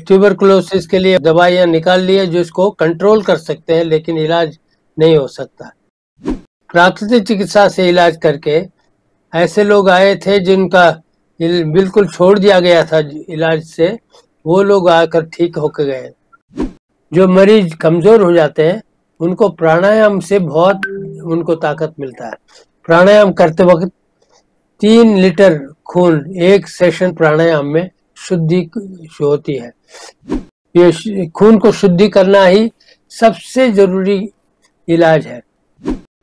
Tuberculosis के लिए दवाइयाँ निकाल ली है जो इसको कंट्रोल कर सकते हैं, लेकिन इलाज नहीं हो सकता। प्राकृतिक चिकित्सा से इलाज करके ऐसे लोग आए थे जिनका बिल्कुल छोड़ दिया गया था इलाज से, वो लोग आकर ठीक होकर गए। जो मरीज कमजोर हो जाते हैं उनको प्राणायाम से बहुत उनको ताकत मिलता है। प्राणायाम करते वक्त 3 लीटर खून एक सेशन प्राणायाम में शुद्धि होती है। ये खून को शुद्धि करना ही सबसे जरूरी इलाज है।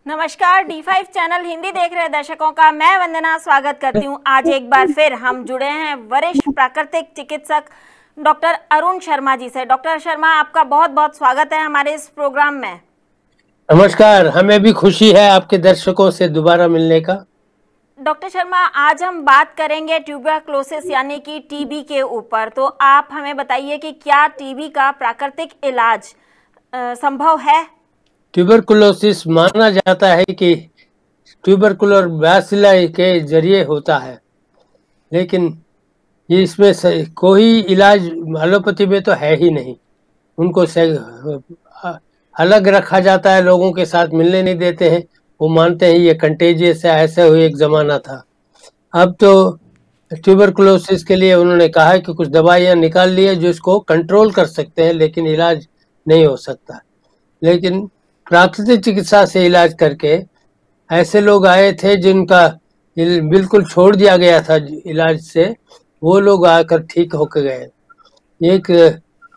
नमस्कार, D5 चैनल हिंदी देख रहे दर्शकों का मैं वंदना स्वागत करती हूं। आज एक बार फिर हम जुड़े हैं वरिष्ठ प्राकृतिक चिकित्सक डॉक्टर अरुण शर्मा जी से। डॉक्टर शर्मा, आपका बहुत बहुत स्वागत है हमारे इस प्रोग्राम में। नमस्कार, हमें भी खुशी है आपके दर्शकों से दोबारा मिलने का। डॉक्टर शर्मा, आज हम बात करेंगे ट्यूबरकुलोसिस यानी कि टीबी के ऊपर। तो आप हमें बताइए कि क्या टीबी का प्राकृतिक इलाज संभव है? ट्यूबरकुलोसिस माना जाता है कि ट्यूबरकुलर बैसिलाई के जरिए होता है, लेकिन इसमें कोई इलाज एलोपैथी में तो है ही नहीं। उनको अलग रखा जाता है, लोगों के साथ मिलने नहीं देते हैं। वो मानते हैं ये कंटेजियस है, ऐसे हुए एक ज़माना था। अब तो ट्यूबरकुलोसिस के लिए उन्होंने कहा है कि कुछ दवाइयाँ निकाल ली है जो इसको कंट्रोल कर सकते हैं, लेकिन इलाज नहीं हो सकता। लेकिन प्राकृतिक चिकित्सा से इलाज करके ऐसे लोग आए थे जिनका बिल्कुल छोड़ दिया गया था इलाज से, वो लोग आकर ठीक होकर गए।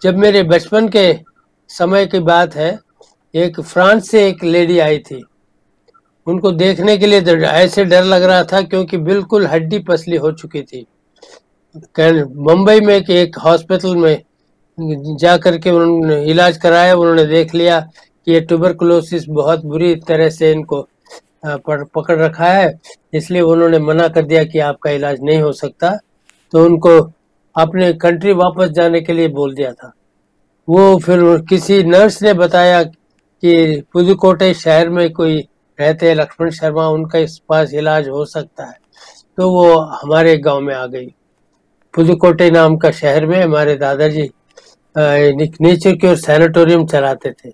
जब मेरे बचपन के समय की बात है, एक फ्रांस से एक लेडी आई थी। उनको देखने के लिए ऐसे डर लग रहा था क्योंकि बिल्कुल हड्डी पसली हो चुकी थी। मुंबई में एक हॉस्पिटल में जा करके उन्होंने इलाज कराया। उन्होंने देख लिया कि ये ट्यूबरकुलोसिस बहुत बुरी तरह से इनको पकड़ रखा है, इसलिए उन्होंने मना कर दिया कि आपका इलाज नहीं हो सकता। तो उनको अपने कंट्री वापस जाने के लिए बोल दिया था। वो फिर किसी नर्स ने बताया कि पुदुकोट्टई शहर में कोई रहते हैं लक्ष्मण शर्मा, उनका इस पास इलाज हो सकता है। तो वो हमारे गांव में आ गई। पुदुकोट्टई नाम का शहर में हमारे दादाजी नेचर क्योर सैनिटोरियम चलाते थे।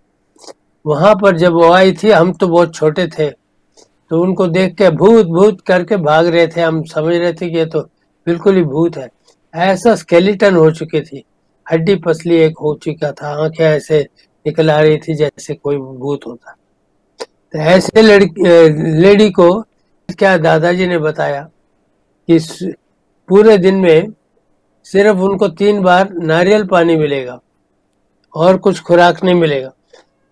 वहां पर जब वो आई थी, हम तो बहुत छोटे थे, तो उनको देख के भूत भूत करके भाग रहे थे। हम समझ रहे थे कि ये तो बिल्कुल ही भूत है। ऐसा स्केलेटन हो चुकी थी, हड्डी पसली एक हो चुका था, आंखें ऐसे निकल आ रही थी जैसे कोई भूत होता। तो ऐसे लेडी को क्या दादाजी ने बताया कि पूरे दिन में सिर्फ उनको 3 बार नारियल पानी मिलेगा और कुछ खुराक नहीं मिलेगा।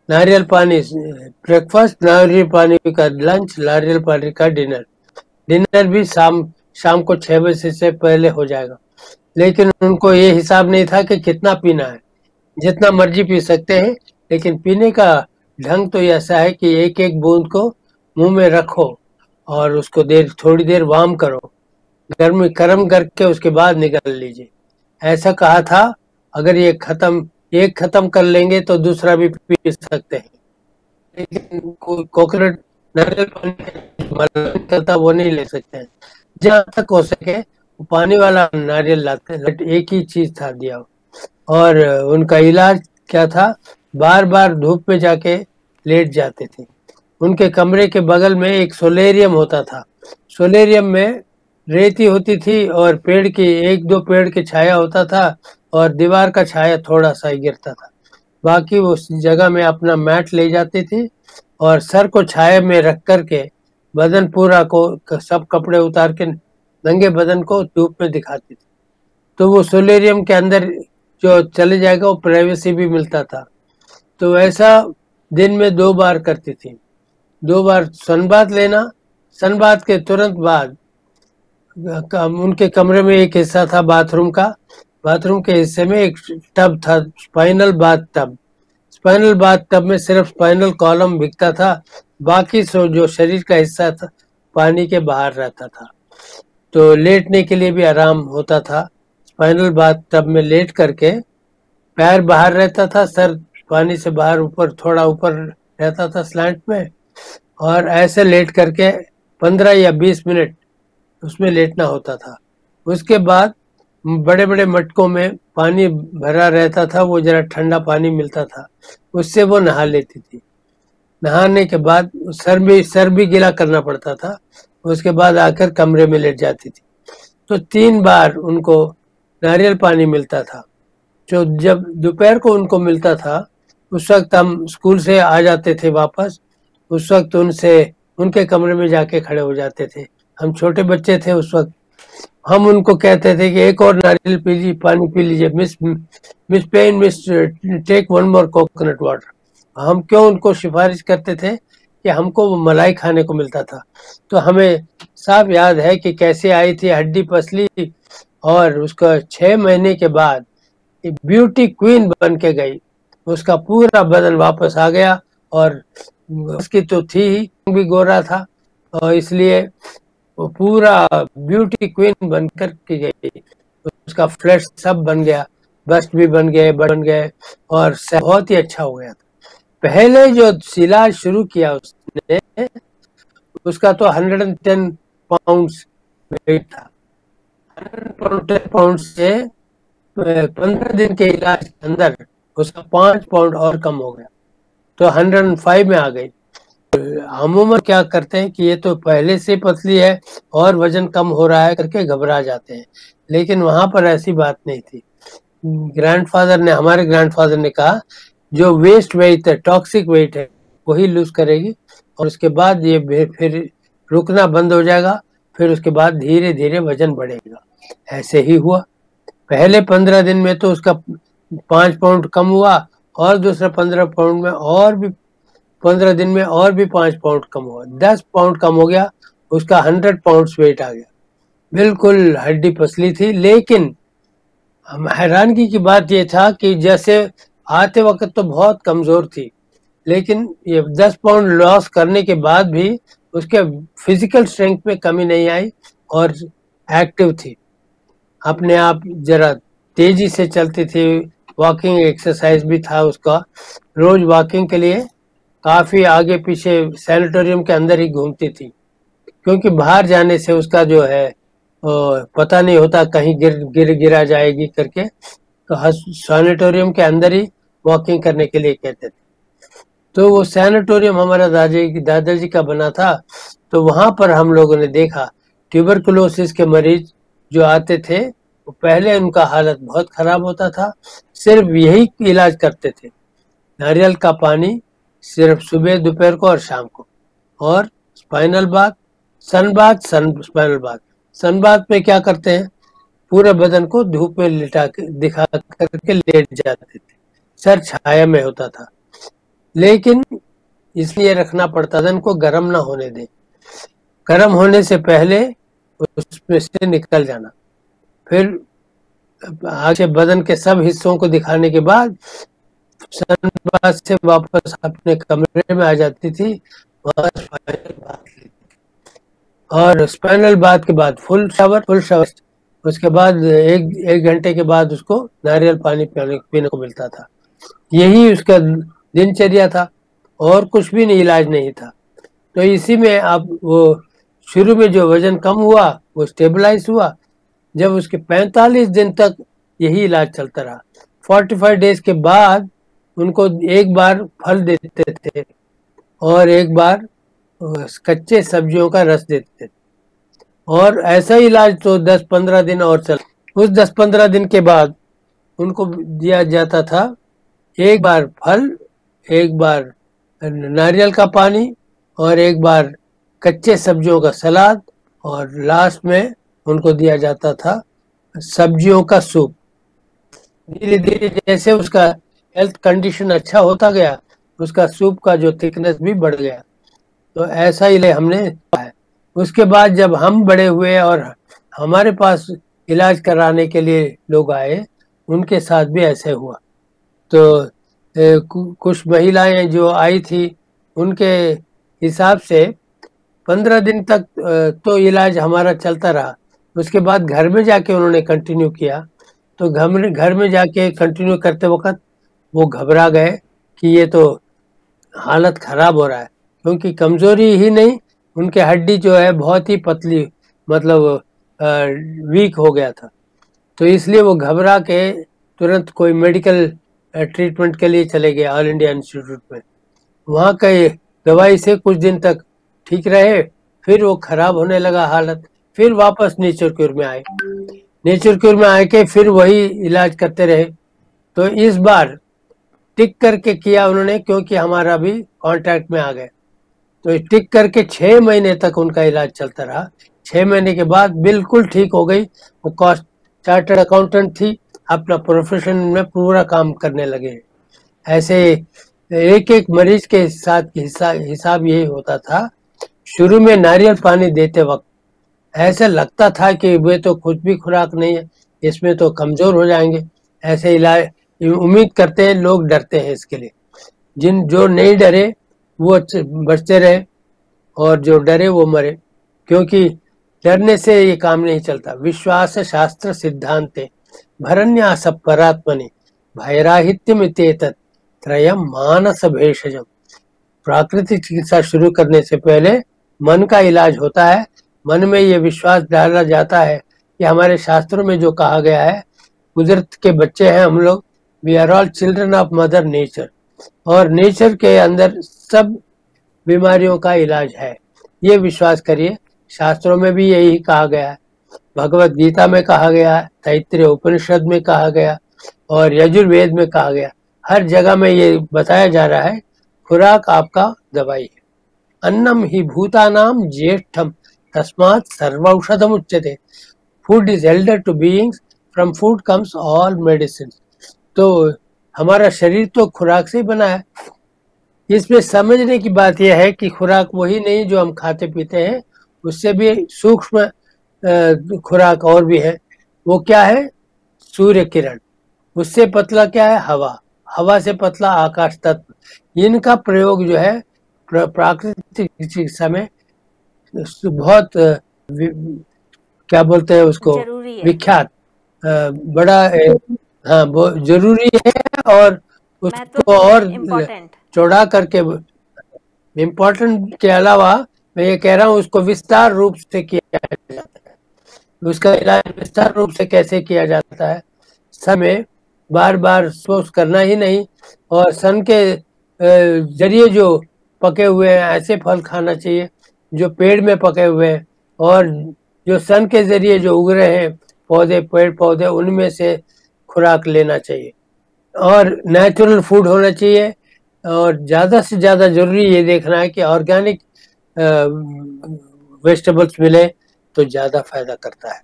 नारियल पानी ब्रेकफास्ट, नारियल पानी का लंच, नारियल पानी का डिनर। डिनर भी शाम को 6 बजे से पहले हो जाएगा। लेकिन उनको ये हिसाब नहीं था कि कितना पीना है। जितना मर्जी पी सकते हैं, लेकिन पीने का ढंग तो ऐसा है कि एक एक बूंद को मुंह में रखो और उसको थोड़ी देर वार्म करो, गर्म करके उसके बाद निकाल लीजिए। ऐसा कहा था। अगर ये एक खत्म कर लेंगे तो दूसरा भी पी सकते हैं, लेकिन कोकोनट नारियल पानी करता वो नहीं ले सकते हैं। जहाँ तक हो सके पानी वाला नारियल लाते हैं। एक ही चीज था दिया। और उनका इलाज क्या था, बार बार धूप में जाके लेट जाते थे। उनके कमरे के बगल में एक सोलेरियम होता था। सोलेरियम में रेती होती थी और पेड़ की 1-2 पेड़ की छाया होता था और दीवार का छाया थोड़ा सा ही गिरता था। बाकी उस जगह में अपना मैट ले जाती थी और सर को छाया में रख करके बदन पूरा को सब कपड़े उतार के नंगे बदन को धूप में दिखाती थी। तो वो सोलेरियम के अंदर जो चले जाएगा वो प्राइवेसी भी मिलता था। तो ऐसा दिन में 2 बार करती थी। 2 बार सनबाथ लेना, सनबाथ के तुरंत बाद उनके कमरे में एक हिस्सा था बाथरूम का। बाथरूम के हिस्से में एक टब था, spinal bath tub. Spinal bath tub में सिर्फ स्पाइनल कॉलम बिकता था, बाकी जो शरीर का हिस्सा था पानी के बाहर रहता था। तो लेटने के लिए भी आराम होता था। स्पाइनल बाथ टब में लेट करके पैर बाहर रहता था, सर पानी से बाहर ऊपर थोड़ा ऊपर रहता था स्लैंट में, और ऐसे लेट करके 15 या 20 मिनट उसमें लेटना होता था। उसके बाद बड़े बड़े मटकों में पानी भरा रहता था, वो जरा ठंडा पानी मिलता था, उससे वो नहा लेती थी। नहाने के बाद सर भी गीला करना पड़ता था, उसके बाद आकर कमरे में लेट जाती थी। तो 3 बार उनको नारियल पानी मिलता था। जो जब दोपहर को उनको मिलता था, उस वक्त हम स्कूल से आ जाते थे वापस, उस वक्त उनसे उनके कमरे में जाके खड़े हो जाते थे। हम छोटे बच्चे थे उस वक्त। हम उनको कहते थे कि एक और नारियल पी लीजिए, पानी पी लीजिए, miss pen, miss take one more coconut water. हम क्यों उनको सिफारिश करते थे कि हमको वो मलाई खाने को मिलता था। तो हमें साफ याद है कि कैसे आई थी हड्डी पसली, और उसका 6 महीने के बाद ब्यूटी क्वीन बन के गई। उसका पूरा बदन वापस आ गया, और उसकी तो थी ही, भी गोरा था, और इसलिए वो पूरा ब्यूटी क्वीन बनकर के गई। उसका फ्लैश सब बन गया, बस्ट भी बन गए, और बहुत ही अच्छा हो गया था। पहले जो इलाज शुरू किया उसने, उसका तो 110 पाउंड्स वेट था। 110 पाउंड से 15 दिन के इलाज के अंदर उसका 5 पाउंड और कम हो गया, तो 105 में आ गई। अमूमन क्या करते हैं कि ये तो पहले से पतली है और वजन कम हो रहा है करके घबरा जाते हैं, लेकिन वहां पर ऐसी बात नहीं थी। हमारे ग्रैंडफादर ने कहा जो वेस्ट वेट है, टॉक्सिक वेट है, वही लूज करेगी, और उसके बाद ये फिर रुकना बंद हो जाएगा, फिर उसके बाद धीरे धीरे वजन बढ़ेगा। ऐसे ही हुआ। पहले 15 दिन में तो उसका 5 पाउंड कम हुआ, और दूसरा 15 पाउंड में और भी 15 दिन में और भी 5 पाउंड कम हुआ, 10 पाउंड कम हो गया, उसका 100 पाउंड वेट आ गया। बिल्कुल हड्डी पसली थी, लेकिन हैरानगी की बात यह था कि जैसे आते वक्त तो बहुत कमजोर थी, लेकिन ये 10 पाउंड लॉस करने के बाद भी उसके फिजिकल स्ट्रेंथ में कमी नहीं आई, और एक्टिव थी, अपने आप जरा तेजी से चलती थी। वॉकिंग एक्सरसाइज भी था उसका, रोज वॉकिंग के लिए काफी आगे पीछे सैनिटोरियम के अंदर ही घूमती थी, क्योंकि बाहर जाने से उसका जो है पता नहीं होता, कहीं गिरा जाएगी करके, तो सैनिटोरियम के अंदर ही वॉकिंग करने के लिए कहते थे। तो वो सैनिटोरियम हमारा दादाजी का बना था, तो वहां पर हम लोगों ने देखा ट्यूबरकुलोसिस के मरीज जो आते थे, वो पहले उनका हालत बहुत खराब होता था। सिर्फ यही इलाज करते थे, नारियल का पानी सिर्फ सुबह, दोपहर को और शाम को, और spinal bath, spinal bath. Sun bath में क्या करते हैं, पूरे बदन को धूप में दिखा करके लेट जाते थे, सर छाया में होता था, लेकिन इसलिए रखना पड़ता था इनको गर्म ना होने दे, गर्म होने से पहले उसमें से निकल जाना। फिर आगे बदन के सब हिस्सों को दिखाने के बाद सनबाथ से वापस अपने कमरे में आ जाती थी, और स्पाइनल बाथ के बाद फुल शावर। उसके बाद एक घंटे के बाद उसको नारियल पानी पीने को मिलता था। यही उसका दिनचर्या था, और कुछ भी नहीं, इलाज नहीं था। तो इसी में अब वो शुरू में जो वजन कम हुआ वो स्टेबलाइज हुआ। जब उसके 45 दिन तक यही इलाज चलता रहा। 45 डेज के बाद उनको एक बार फल देते थे और एक बार कच्चे सब्जियों का रस देते थे, और ऐसा इलाज तो 10-15 दिन और चल। उस 10-15 दिन के बाद उनको दिया जाता था एक बार फल, एक बार नारियल का पानी, और एक बार कच्चे सब्जियों का सलाद, और लास्ट में उनको दिया जाता था सब्जियों का सूप। धीरे धीरे जैसे उसका हेल्थ कंडीशन अच्छा होता गया, उसका सूप का जो थिकनेस भी बढ़ गया। तो ऐसा ही हमने है। उसके बाद जब हम बड़े हुए और हमारे पास इलाज कराने के लिए लोग आए, उनके साथ भी ऐसे हुआ। तो कुछ महिलाएं जो आई थी, उनके हिसाब से 15 दिन तक तो इलाज हमारा चलता रहा। उसके बाद घर में जाके उन्होंने कंटिन्यू किया। तो घर में जाके कंटिन्यू करते वक्त वो घबरा गए कि ये तो हालत खराब हो रहा है, क्योंकि कमजोरी ही नहीं, उनके हड्डी जो है बहुत ही पतली, मतलब वीक हो गया था। तो इसलिए वो घबरा के तुरंत कोई मेडिकल ट्रीटमेंट के लिए चले गए ऑल इंडिया इंस्टीट्यूट में। वहाँ का दवाई से कुछ दिन तक ठीक रहे, फिर वो खराब होने लगा हालत, फिर वापस नेचर क्योर में आए। नेचर क्योर में आके फिर वही इलाज करते रहे। तो इस बार टिक करके किया उन्होंने, क्योंकि हमारा भी कांटेक्ट में आ गए। तो टिक करके 6 महीने तक उनका इलाज चलता रहा। 6 महीने के बाद बिल्कुल ठीक हो गई। वो कॉस्ट चार्टर्ड अकाउंटेंट थी, अपना प्रोफेशन में पूरा काम करने लगे। ऐसे एक एक मरीज के साथ हिसाब यही होता था। शुरू में नारियल पानी देते वक्त ऐसा लगता था कि वे तो कुछ भी खुराक नहीं है, इसमें तो कमजोर हो जाएंगे। ऐसे इलाज उम्मीद करते हैं, लोग डरते हैं इसके लिए। जो नहीं डरे वो बचते रहे, और जो डरे वो मरे, क्योंकि डरने से ये काम नहीं चलता। विश्वास शास्त्र सिद्धांते भरन्यास परात्मने भयराहित्यमित्येतत् त्रयम् मानस भेषजम्। प्राकृतिक चिकित्सा शुरू करने से पहले मन का इलाज होता है। मन में ये विश्वास डाला जाता है कि हमारे शास्त्रों में जो कहा गया है, कुदरत के बच्चे हैं हम लोग, we are all children of mother nature, और नेचर के अंदर सब बीमारियों का इलाज है। ये विश्वास करिए। शास्त्रों में भी यही कहा गया है, भगवत गीता में कहा गया, तैत्तिरीय उपनिषद में कहा गया, और यजुर्वेद में कहा गया। हर जगह में ये बताया जा रहा है, खुराक आपका दवाई है। अन्नम ही भूतानाम ज्येष्ठम तस्मात् सर्वौषधम उच्यते। Food is elder to beings, from food comes all medicine. तो हमारा शरीर तो खुराक से ही बना है। इसमें समझने की बात यह है कि खुराक वही नहीं जो हम खाते पीते हैं, उससे भी सूक्ष्म खुराक और भी है। वो क्या है? सूर्य किरण। उससे पतला क्या है? हवा। हवा से पतला आकाश तत्व। इनका प्रयोग जो है प्राकृतिक चिकित्सा में बहुत क्या बोलते हैं उसको, विख्यात, बड़ा हाँ वो जरूरी है, और उसको और चौड़ा करके इम्पोर्टेंट के अलावा मैं ये कह रहा हूँ उसको विस्तार रूप से किया जाता है। उसका इलाज विस्तार रूप से कैसे किया जाता है, समय बार बार सोच करना ही नहीं, और सन के जरिए जो पके हुए हैं ऐसे फल खाना चाहिए जो पेड़ में पके हुए हैं, और जो सन के जरिए जो उग रहे हैं पौधे, पेड़ पौधे, उनमें से खुराक लेना चाहिए, और नेचुरल फूड होना चाहिए। और ज़्यादा से ज़्यादा जरूरी ये देखना है कि ऑर्गेनिक वेजिटेबल्स मिले तो ज़्यादा फायदा करता है।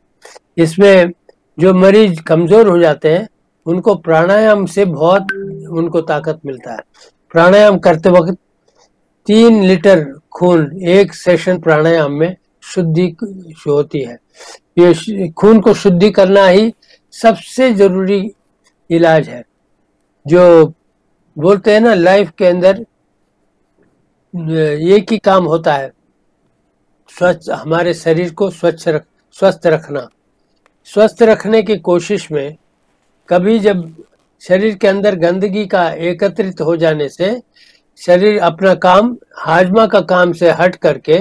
इसमें जो मरीज कमज़ोर हो जाते हैं उनको प्राणायाम से बहुत उनको ताकत मिलता है। प्राणायाम करते वक्त 3 लीटर खून एक सेशन प्राणायाम में शुद्धि होती है। ये खून को शुद्धि करना ही सबसे जरूरी इलाज है। जो बोलते हैं ना, लाइफ के अंदर एक ही काम होता है, स्वच्छ, हमारे शरीर को स्वस्थ रखना। स्वस्थ रखने की कोशिश में कभी जब शरीर के अंदर गंदगी का एकत्रित हो जाने से शरीर अपना काम, हाजमा का काम से हट करके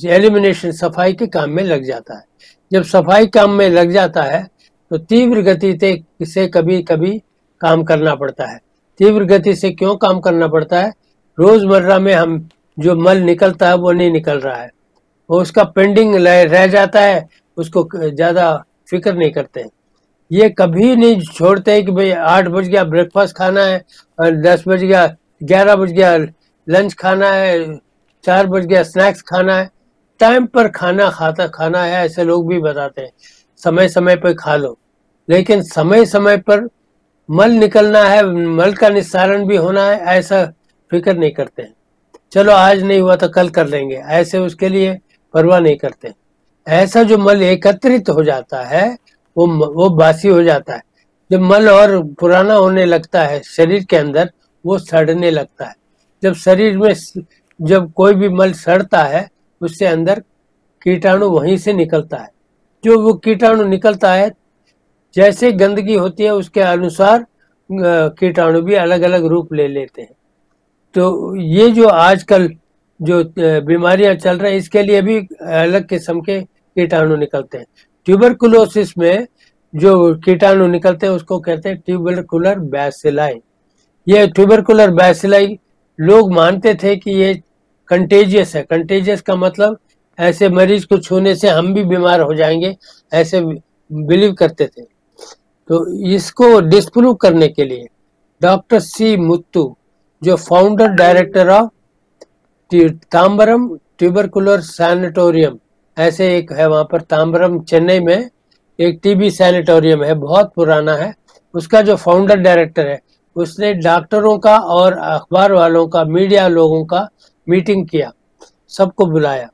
एलिमिनेशन, सफाई के काम में लग जाता है। जब सफाई काम में लग जाता है तो तीव्र गति से कभी कभी काम करना पड़ता है। तीव्र गति से क्यों काम करना पड़ता है? रोजमर्रा में हम जो मल निकलता है वो नहीं निकल रहा है, वो उसका पेंडिंग रह जाता है, उसको ज्यादा फिक्र नहीं करते हैं। ये कभी नहीं छोड़ते हैं कि भाई 8 बज गया ब्रेकफास्ट खाना है, और 10 बज गया, 11 बज गया लंच खाना है, 4 बज गया स्नैक्स खाना है। टाइम पर खाना है, ऐसे लोग भी बताते हैं, समय समय पर खा लो, लेकिन समय समय पर मल निकलना है, मल का निस्तारण भी होना है, ऐसा फिक्र नहीं करते हैं। चलो आज नहीं हुआ तो कल कर लेंगे, ऐसे उसके लिए परवाह नहीं करते। ऐसा जो मल एकत्रित हो जाता है वो बासी हो जाता है। जब मल और पुराना होने लगता है शरीर के अंदर, वो सड़ने लगता है। जब शरीर में जब कोई भी मल सड़ता है, उससे अंदर कीटाणु वहीं से निकलता है। जो वो कीटाणु निकलता है, जैसे गंदगी होती है उसके अनुसार कीटाणु भी अलग अलग रूप ले लेते हैं। तो ये जो आजकल जो बीमारियां चल रही हैं, इसके लिए भी अलग किस्म के कीटाणु निकलते हैं। ट्यूबरकुलोसिस में जो कीटाणु निकलते हैं उसको कहते हैं ट्यूबरकुलर बैसिलाई। ये ट्यूबरकुलर बैसिलाई लोग मानते थे कि ये कंटेजियस है। कंटेजियस का मतलब ऐसे मरीज को छूने से हम भी बीमार हो जाएंगे, ऐसे बिलीव करते थे। तो इसको डिस्प्रूव करने के लिए डॉक्टर सी मुत्तू, जो founder director of Tambaram tubercular sanatorium, ऐसे एक है वहां पर तांबरम चेन्नई में एक टीबी सैनिटोरियम है, बहुत पुराना है। उसका जो फाउंडर डायरेक्टर है उसने डॉक्टरों का और अखबार वालों का, मीडिया लोगों का मीटिंग किया, सबको बुलाया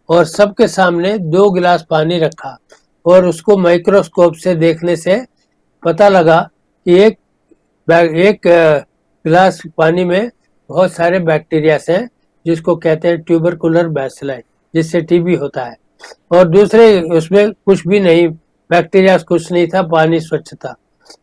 और सबके सामने 2 गिलास पानी रखा और उसको माइक्रोस्कोप से देखने से पता लगा कि एक गिलास पानी में बहुत सारे बैक्टीरिया हैं जिसको कहते हैं ट्यूबरकुलर बैसिलाई, जिससे टीबी होता है। और दूसरे उसमें कुछ भी नहीं, बैक्टीरिया कुछ नहीं था, पानी स्वच्छ था।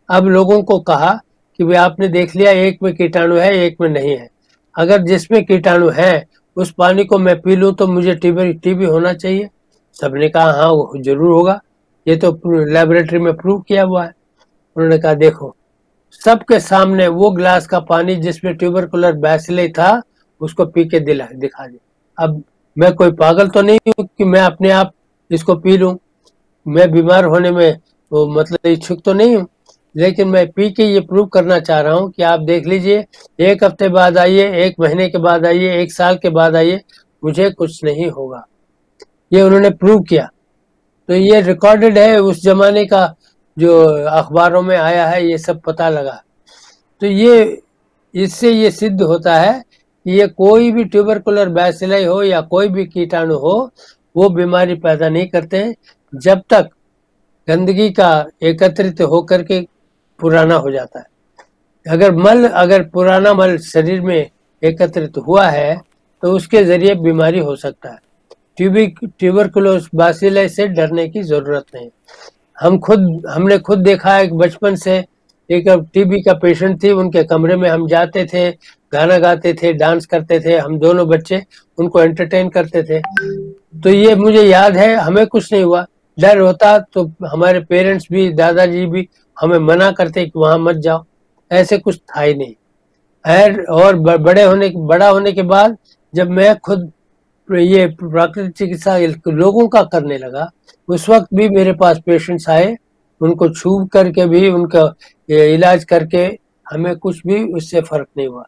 अब लोगों को कहा कि भाई आपने देख लिया, एक में कीटाणु है एक में नहीं है, अगर जिसमें कीटाणु है उस पानी को मैं पी लूं तो मुझे टीबी होना चाहिए। सबने कहा हाँ वो जरूर होगा, ये तो लेबोरेटरी में प्रूव किया हुआ है। उन्होंने कहा देखो, सबके सामने वो गिलास का पानी जिसमें ट्यूबरकुलर बैसिलाई था उसको पी के दिखा दे। अब मैं कोई पागल तो नहीं हूँ कि मैं अपने आप इसको पी लूं, मैं बीमार होने में वो मतलब इच्छुक तो नहीं हूँ, लेकिन मैं पी के ये प्रूव करना चाह रहा हूँ कि आप देख लीजिए, 1 हफ्ते बाद आइए, 1 महीने के बाद आइए, 1 साल के बाद आइए, मुझे कुछ नहीं होगा। ये उन्होंने प्रूव किया। तो ये रिकॉर्डेड है, उस जमाने का जो अखबारों में आया है, ये सब पता लगा। तो ये इससे ये सिद्ध होता है कि ये कोई भी ट्यूबरकुलर बैसिलाई हो या कोई भी कीटाणु हो, वो बीमारी पैदा नहीं करते हैं जब तक गंदगी का एकत्रित होकर के पुराना हो जाता है। अगर पुराना मल शरीर में एकत्रित हुआ है तो उसके जरिए बीमारी हो सकता है। ट्यूबरकुलोस बैसिलाई से डरने की जरूरत नहीं। हमने खुद देखा है, बचपन से एक टीबी का पेशेंट थी, उनके कमरे में हम जाते थे, गाना गाते थे, डांस करते थे, हम दोनों बच्चे उनको एंटरटेन करते थे। तो ये मुझे याद है, हमें कुछ नहीं हुआ। डर होता तो हमारे पेरेंट्स भी, दादाजी भी हमें मना करते कि वहां मत जाओ, ऐसे कुछ था ही नहीं। और बड़ा होने के बाद जब मैं खुद ये प्राकृतिक चिकित्सा लोगों का करने लगा, उस वक्त भी मेरे पास पेशेंट्स आए, उनको छू करके भी उनका इलाज करके हमें कुछ भी उससे फर्क नहीं हुआ।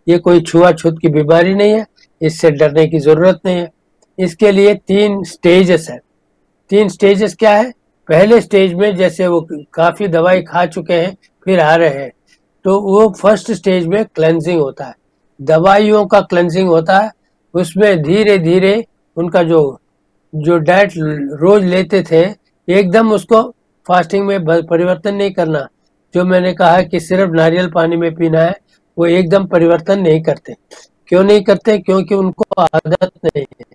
ये कोई छुआछूत की बीमारी नहीं है, इससे डरने की जरूरत नहीं है। इसके लिए 3 स्टेजेस है। 3 स्टेजेस क्या है? पहले स्टेज में जैसे वो काफी दवाई खा चुके हैं फिर आ रहे हैं, तो वो फर्स्ट स्टेज में क्लेंजिंग होता है, दवाइयों का क्लेंजिंग होता है। उसमें धीरे धीरे उनका जो डाइट रोज लेते थे, एकदम उसको फास्टिंग में परिवर्तन नहीं करना। जो मैंने कहा कि सिर्फ नारियल पानी में पीना है, वो एकदम परिवर्तन नहीं करते। क्यों नहीं करते? क्योंकि उनको आदत नहीं है।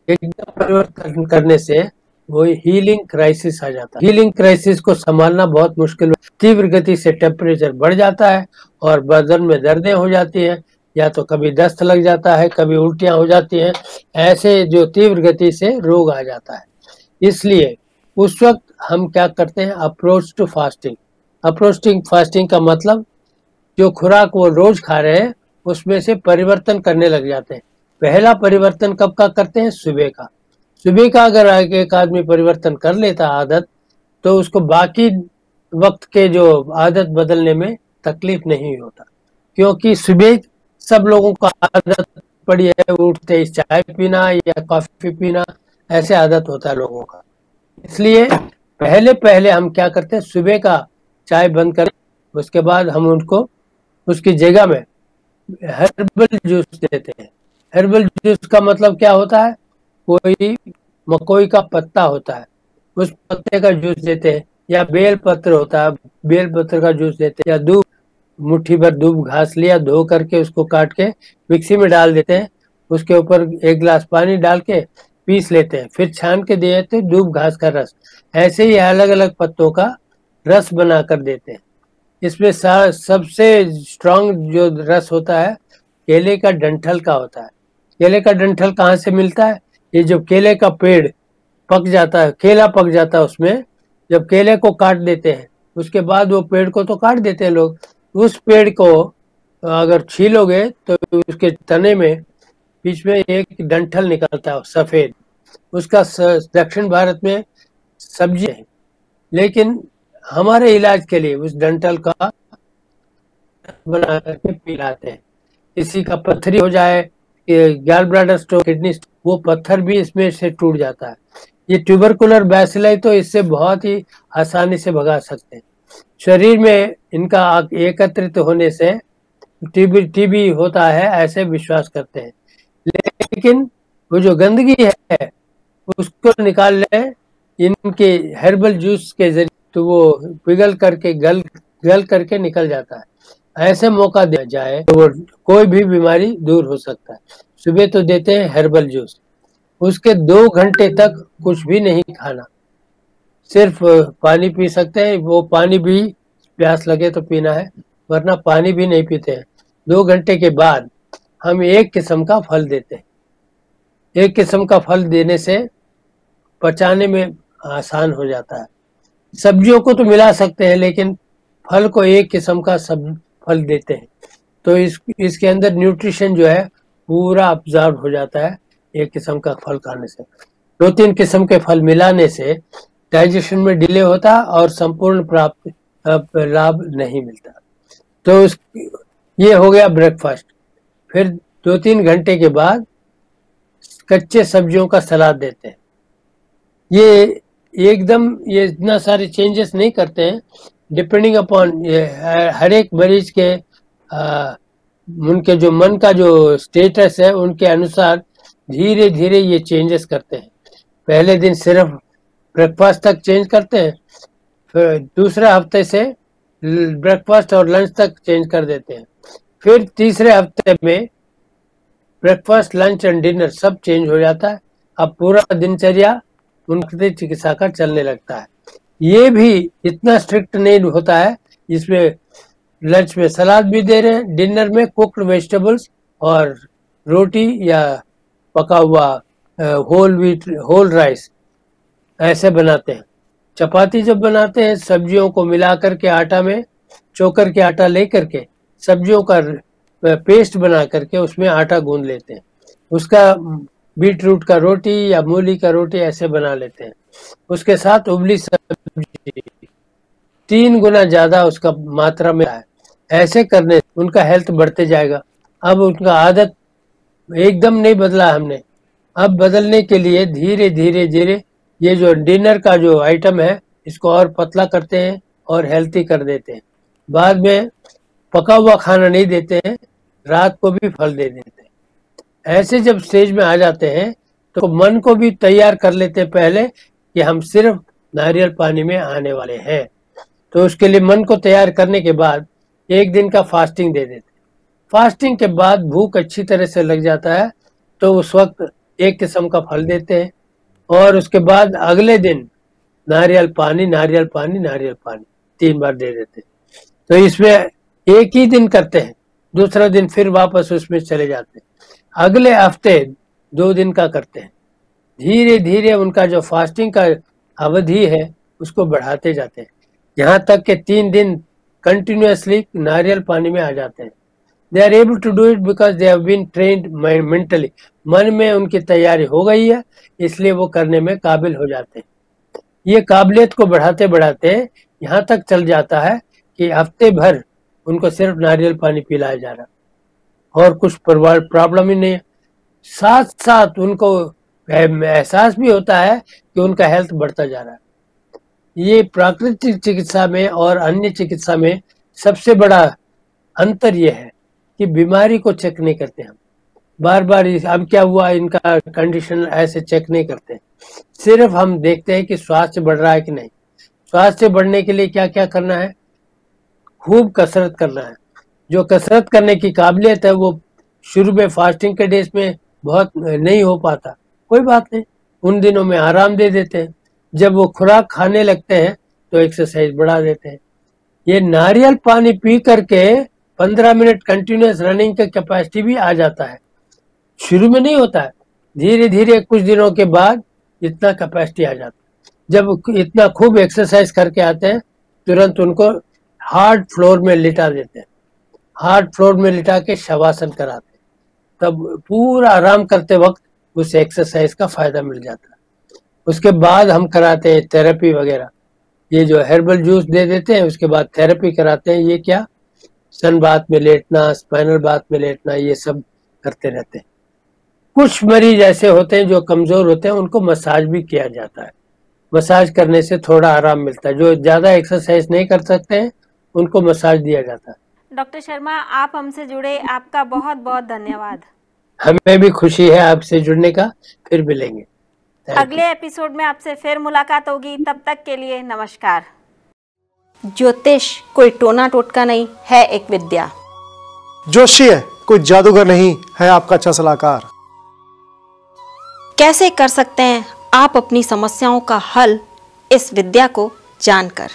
एकदम परिवर्तन करने से वो हीलिंग क्राइसिस आ जाता है। हीलिंग क्राइसिस को संभालना बहुत मुश्किल है। तीव्र गति से टेम्परेचर बढ़ जाता है और बदन में दर्दें हो जाती है, या तो कभी दस्त लग जाता है, कभी उल्टियां हो जाती हैं। ऐसे जो तीव्र गति से रोग आ जाता है, इसलिए उस वक्त हम क्या करते हैं? Approach to fasting. फास्टिंग का मतलब जो खुराक वो रोज खा रहे हैं उसमें से परिवर्तन करने लग जाते हैं। पहला परिवर्तन कब का करते हैं? सुबह का अगर एक आदमी परिवर्तन कर लेता आदत, तो उसको बाकी वक्त के जो आदत बदलने में तकलीफ नहीं होता, क्योंकि सुबह सब लोगों को आदत पड़ी है उठते ही चाय पीना या कॉफी पीना, ऐसे आदत होता है लोगों का। इसलिए पहले हम क्या करते हैं? सुबह का चाय बंद करें, उसके बाद हम उनको उसकी जगह में हर्बल जूस देते हैं। हर्बल जूस का मतलब क्या होता है? कोई मकोई का पत्ता होता है, उस पत्ते का जूस देते हैं, या बेल पत्र होता है, बेल पत्र का जूस देते हैं, या दूब, मुट्ठी भर दूब घास लिया, धो करके उसको काट के मिक्सी में डाल देते हैं, उसके ऊपर 1 गिलास पानी डाल के पीस लेते हैं, फिर छान के दे देते हैं दूब घास का रस। ऐसे ही अलग अलग पत्तों का रस बना कर देते हैं। इसमें सबसे स्ट्रांग जो रस होता है केले का डंठल का होता है। केले का डंठल कहाँ से मिलता है? ये जो केले का पेड़ पक जाता है, केला पक जाता है उसमें, जब केले को काट देते हैं उसके बाद वो पेड़ को तो काट देते हैं लोग, उस पेड़ को अगर छीलोगे तो उसके तने में बीच में एक डंठल निकलता है सफेद, उसका दक्षिण भारत में सब्जी है, लेकिन हमारे इलाज के लिए उस डंठल का बना करके पिलाते हैं। किसी का पत्थरी हो जाए, गैल ब्लैडर स्टोन, किडनी स्टोन, वो पत्थर भी इसमें से टूट जाता है। ये ट्यूबरकुलर बैसिलाई तो इससे बहुत ही आसानी से भगा सकते हैं। शरीर में इनका एकत्रित होने से टीबी होता है ऐसे विश्वास करते हैं, लेकिन वो जो गंदगी है उसको निकाल ले इनके हर्बल जूस के जरिए, तो वो पिघल करके गल करके निकल जाता है। ऐसे मौका दिया जाए तो वो कोई भी बीमारी दूर हो सकता है। सुबह तो देते हैं हर्बल जूस, उसके 2 घंटे तक कुछ भी नहीं खाना, सिर्फ पानी पी सकते हैं। वो पानी भी प्यास लगे तो पीना है, वरना पानी भी नहीं पीते हैं। 2 घंटे के बाद हम एक किस्म का फल देते हैं। एक किस्म का फल देने से पचाने में आसान हो जाता है। सब्जियों को तो मिला सकते हैं, लेकिन फल को एक किस्म का सब फल देते हैं, तो इसके अंदर न्यूट्रिशन जो है पूरा ऑब्जर्व हो जाता है एक किस्म का फल खाने से। 2-3 किस्म के फल मिलाने से डाइजेशन में डिले होता और संपूर्ण प्राप्त लाभ नहीं मिलता। तो ये हो गया ब्रेकफास्ट। फिर 2-3 घंटे के बाद कच्चे सब्जियों का सलाद देते हैं। ये एकदम ये इतना सारे चेंजेस नहीं करते हैं, डिपेंडिंग अपॉन हर एक मरीज के उनके जो मन का जो स्टेटस है उनके अनुसार धीरे धीरे ये चेंजेस करते हैं। पहले दिन सिर्फ ब्रेकफास्ट तक चेंज करते हैं, फिर दूसरे हफ्ते से ब्रेकफास्ट और लंच तक चेंज कर देते हैं, फिर तीसरे हफ्ते में ब्रेकफास्ट, लंच एंड डिनर सब चेंज हो जाता है। अब पूरा दिनचर्या उनके चिकित्सा का चलने लगता है। ये भी इतना स्ट्रिक्ट नहीं होता है, इसमें लंच में सलाद भी दे रहे हैं, डिनर में कुक्ड वेजिटेबल्स और रोटी या पका हुआ होल राइस ऐसे बनाते हैं। चपाती जब बनाते हैं सब्जियों को मिला करके आटा में चोकर के आटा ले करके सब्जियों का पेस्ट बना करके उसमें आटा गूंद लेते हैं, उसका बीट रूट का रोटी या मूली का रोटी ऐसे बना लेते हैं। उसके साथ उबली सब्जी 3 गुना ज्यादा उसका मात्रा में है। ऐसे करने से उनका हेल्थ बढ़ते जाएगा। अब उनका आदत एकदम नहीं बदला हमने, अब बदलने के लिए धीरे धीरे धीरे ये जो डिनर का जो आइटम है इसको और पतला करते हैं और हेल्थी कर देते हैं। बाद में पका हुआ खाना नहीं देते हैं, रात को भी फल दे देते हैं। ऐसे जब स्टेज में आ जाते हैं तो मन को भी तैयार कर लेते हैं पहले कि हम सिर्फ नारियल पानी में आने वाले हैं। तो उसके लिए मन को तैयार करने के बाद 1 दिन का फास्टिंग दे देते हैं। फास्टिंग के बाद भूख अच्छी तरह से लग जाता है तो उस वक्त एक किस्म का फल देते हैं और उसके बाद अगले दिन नारियल पानी नारियल पानी नारियल पानी 3 बार दे देते हैं। तो इसमें एक ही दिन करते हैं, दूसरा दिन फिर वापस उसमें चले जाते हैं। अगले हफ्ते 2 दिन का करते हैं। धीरे धीरे उनका जो फास्टिंग का अवधि है उसको बढ़ाते जाते हैं, यहाँ तक कि 3 दिन कंटिन्यूअसली नारियल पानी में आ जाते हैं। They are able to do it because they have been trained mentally. मन में उनकी तैयारी हो गई है, इसलिए वो करने में काबिल हो जाते हैं। ये काबिलियत को बढ़ाते बढ़ाते यहाँ तक चल जाता है कि हफ्ते भर उनको सिर्फ नारियल पानी पिलाया जा रहा और कुछ प्रॉब्लम ही नहीं है। साथ साथ उनको एहसास भी होता है कि उनका हेल्थ बढ़ता जा रहा है। ये प्राकृतिक चिकित्सा में और अन्य चिकित्सा में सबसे बड़ा अंतर ये है कि बीमारी को चेक नहीं करते हम बार बार, अब क्या हुआ इनका कंडीशन ऐसे चेक नहीं करते। सिर्फ हम देखते हैं कि स्वास्थ्य बढ़ रहा है कि नहीं। स्वास्थ्य बढ़ने के लिए क्या क्या करना है? खूब कसरत करना है। जो कसरत करने की काबिलियत है वो शुरू में फास्टिंग के डेज में बहुत नहीं हो पाता, कोई बात नहीं, उन दिनों में आराम दे देते हैं। जब वो खुराक खाने लगते हैं तो एक्सरसाइज बढ़ा देते हैं। ये नारियल पानी पी करके 15 मिनट कंटिन्यूस रनिंग का कैपेसिटी भी आ जाता है। शुरू में नहीं होता है, धीरे धीरे कुछ दिनों के बाद इतना कैपेसिटी आ जाता है। जब इतना खूब एक्सरसाइज करके आते हैं तुरंत उनको हार्ड फ्लोर में लिटा देते हैं, हार्ड फ्लोर में लिटा के शवासन कराते हैं, तब पूरा आराम करते वक्त उस एक्सरसाइज का फायदा मिल जाता है। उसके बाद हम कराते हैं थेरेपी वगैरह, ये जो हर्बल जूस दे देते हैं, उसके बाद थेरेपी कराते हैं। ये क्या, सन बाथ में लेटना, स्पाइनल बाथ में लेटना, ये सब करते रहते हैं। कुछ मरीज ऐसे होते हैं जो कमजोर होते हैं, उनको मसाज भी किया जाता है। मसाज करने से थोड़ा आराम मिलता है। जो ज्यादा एक्सरसाइज नहीं कर सकते हैं उनको मसाज दिया जाता है। डॉक्टर शर्मा, आप हमसे जुड़े, आपका बहुत बहुत धन्यवाद। हमें भी खुशी है आपसे जुड़ने का। फिर मिलेंगे। अगले एपिसोड में आपसे फिर मुलाकात होगी। तब तक के लिए नमस्कार। ज्योतिष कोई टोना टोटका नहीं है, एक विद्या। जोशी है कोई जादूगर नहीं है, आपका अच्छा सलाहकार। कैसे कर सकते हैं आप अपनी समस्याओं का हल इस विद्या को जानकर?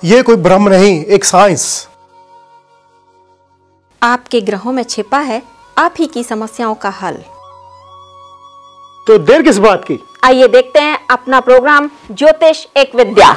ये कोई भ्रम नहीं, एक साइंस। आपके ग्रहों में छिपा है आप ही की समस्याओं का हल। तो देर किस बात की? आइए देखते हैं अपना प्रोग्राम ज्योतिष एक विद्या।